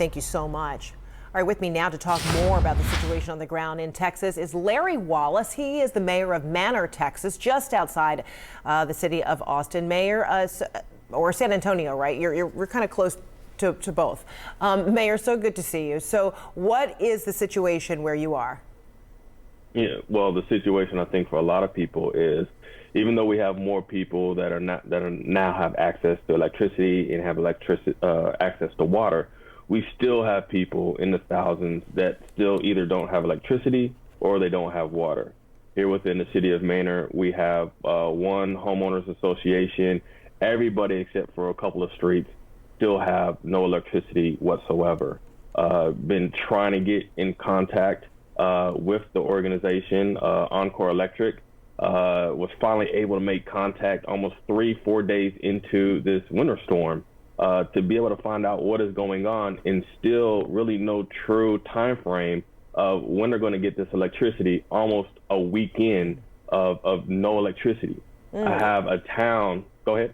Thank you so much. All right, with me now to talk more about the situation on the ground in Texas is Larry Wallace. He is the mayor of Manor, Texas, just outside the city of Austin. Mayor, or San Antonio, right? We're kind of close to both. Mayor, so good to see you. So what is the situation where you are? Yeah, well, the situation I think for a lot of people is, even though we have more people that now have access to electricity and have access to water, we still have people in the thousands that still either don't have electricity or they don't have water. Here within the city of Manor, we have one homeowners association. Everybody except for a couple of streets still have no electricity whatsoever. Been trying to get in contact with the organization, Encore Electric, was finally able to make contact almost 3-4 days into this winter storm to be able to find out what is going on, and still really no true time frame of when they're going to get this electricity, almost a weekend of no electricity. I have a town, go ahead.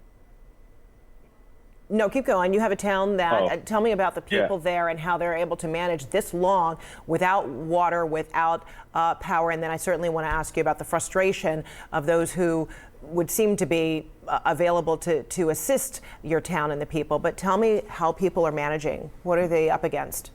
No, keep going. You have a town that, tell me about the people there and how they're able to manage this long without water, without power. And then I certainly want to ask you about the frustration of those who would seem to be available to assist your town and the people. But tell me how people are managing. What are they up against?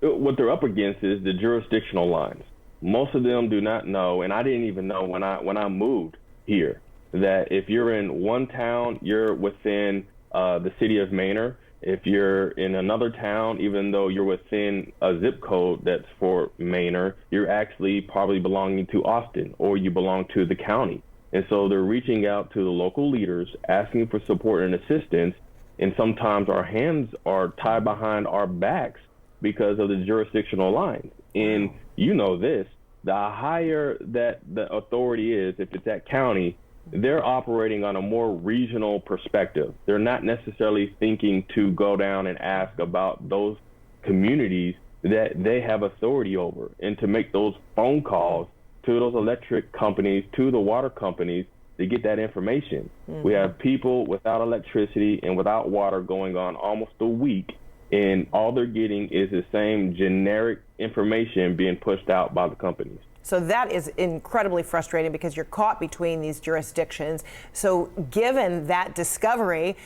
What they're up against is the jurisdictional lines. Most of them do not know, and I didn't even know when I moved here, that if you're in one town, you're within the city of Manor. If you're in another town, even though you're within a zip code that's for Manor, you're actually probably belonging to Austin, or you belong to the county. And so they're reaching out to the local leaders, asking for support and assistance. And sometimes our hands are tied behind our backs because of the jurisdictional lines. And you know this, the higher that the authority is, if it's that county, they're operating on a more regional perspective. They're not necessarily thinking to go down and ask about those communities that they have authority over, and to make those phone calls to those electric companies, to the water companies, to get that information. We have people without electricity and without water going on almost a week, and all they're getting is the same generic information being pushed out by the companies. So that is incredibly frustrating because you're caught between these jurisdictions. So given that discovery,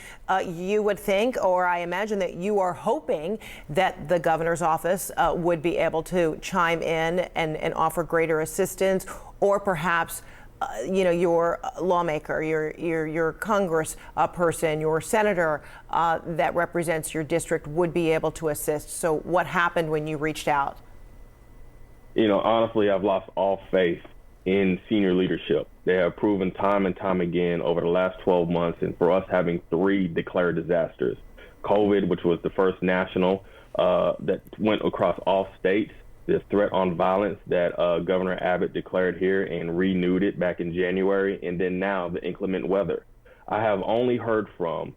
you would think, or I imagine that you are hoping, that the governor's office would be able to chime in and offer greater assistance, or perhaps your lawmaker, your Congress person, your senator that represents your district would be able to assist. So what happened when you reached out? Honestly, I've lost all faith in senior leadership. They have proven time and time again over the last 12 months, and for us having 3 declared disasters. COVID, which was the first national that went across all states, the threat on violence that Governor Abbott declared here and renewed it back in January, and then now the inclement weather. I have only heard from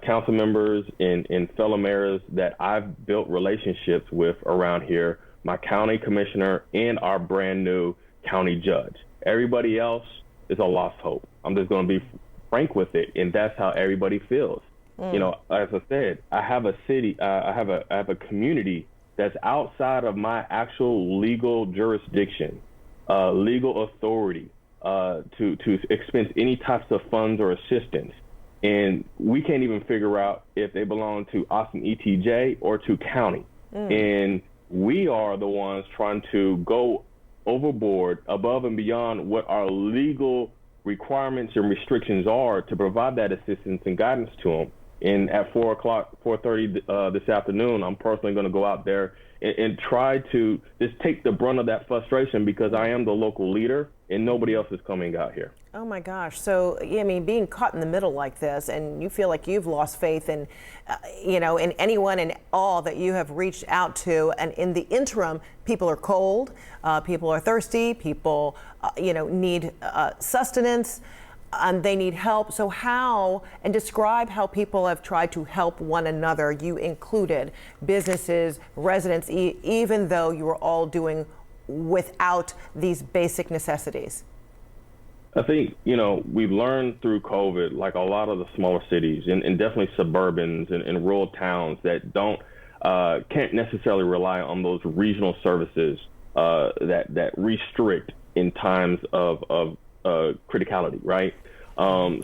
council members and fellow mayors that I've built relationships with around here, my county commissioner, and our brand new county judge. Everybody else is a lost hope. I'm just going to be frank with it, and that's how everybody feels. As I said, I have a city, I have a community that's outside of my actual legal jurisdiction, legal authority to expense any types of funds or assistance. And we can't even figure out if they belong to Austin ETJ or to county. And we are the ones trying to go overboard, above and beyond what our legal requirements and restrictions are, to provide that assistance and guidance to them. And at 4:30 this afternoon, I'm personally going to go out there and try to just take the brunt of that frustration, because I am the local leader and nobody else is coming out here. Oh my gosh. So, being caught in the middle like this, and you feel like you've lost faith in, in anyone and all that you have reached out to. And in the interim, people are cold, people are thirsty, people, need sustenance. They need help. So and describe how people have tried to help one another, you included, businesses, residents, even though you are all doing without these basic necessities. I think, we've learned through COVID, like a lot of the smaller cities and definitely suburbans and rural towns that don't can't necessarily rely on those regional services that restrict in times of criticality, right?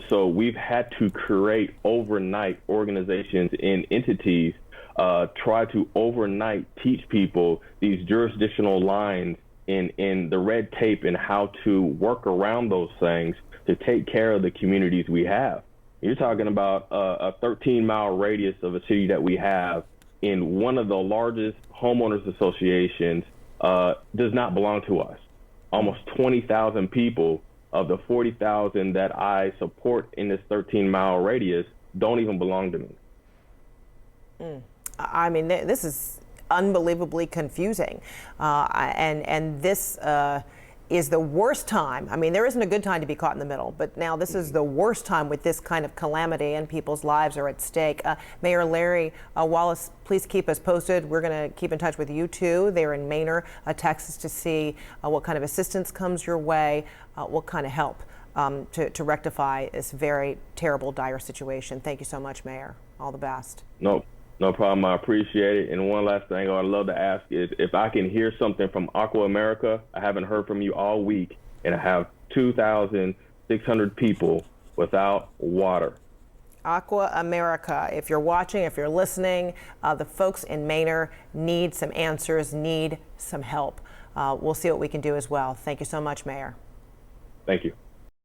So we've had to create overnight organizations and entities, try to overnight teach people these jurisdictional lines in the red tape and how to work around those things to take care of the communities we have. You're talking about a 13-mile radius of a city that we have in one of the largest homeowners associations does not belong to us. Almost 20,000 people of the 40,000 that I support in this 13-mile radius don't even belong to me. I mean, this is unbelievably confusing, and this is the worst time. I mean, there isn't a good time to be caught in the middle, but now this is the worst time with this kind of calamity and people's lives are at stake. Mayor Larry Wallace, please keep us posted. We're going to keep in touch with you too. They're in Manor, Texas, to see what kind of assistance comes your way, what kind of help to rectify this very terrible, dire situation. Thank you so much, Mayor. All the best. No problem. I appreciate it. And one last thing I'd love to ask is if I can hear something from Aqua America. I haven't heard from you all week, and I have 2,600 people without water. Aqua America, if you're watching, if you're listening, the folks in Manor need some answers, need some help. We'll see what we can do as well. Thank you so much, Mayor. Thank you.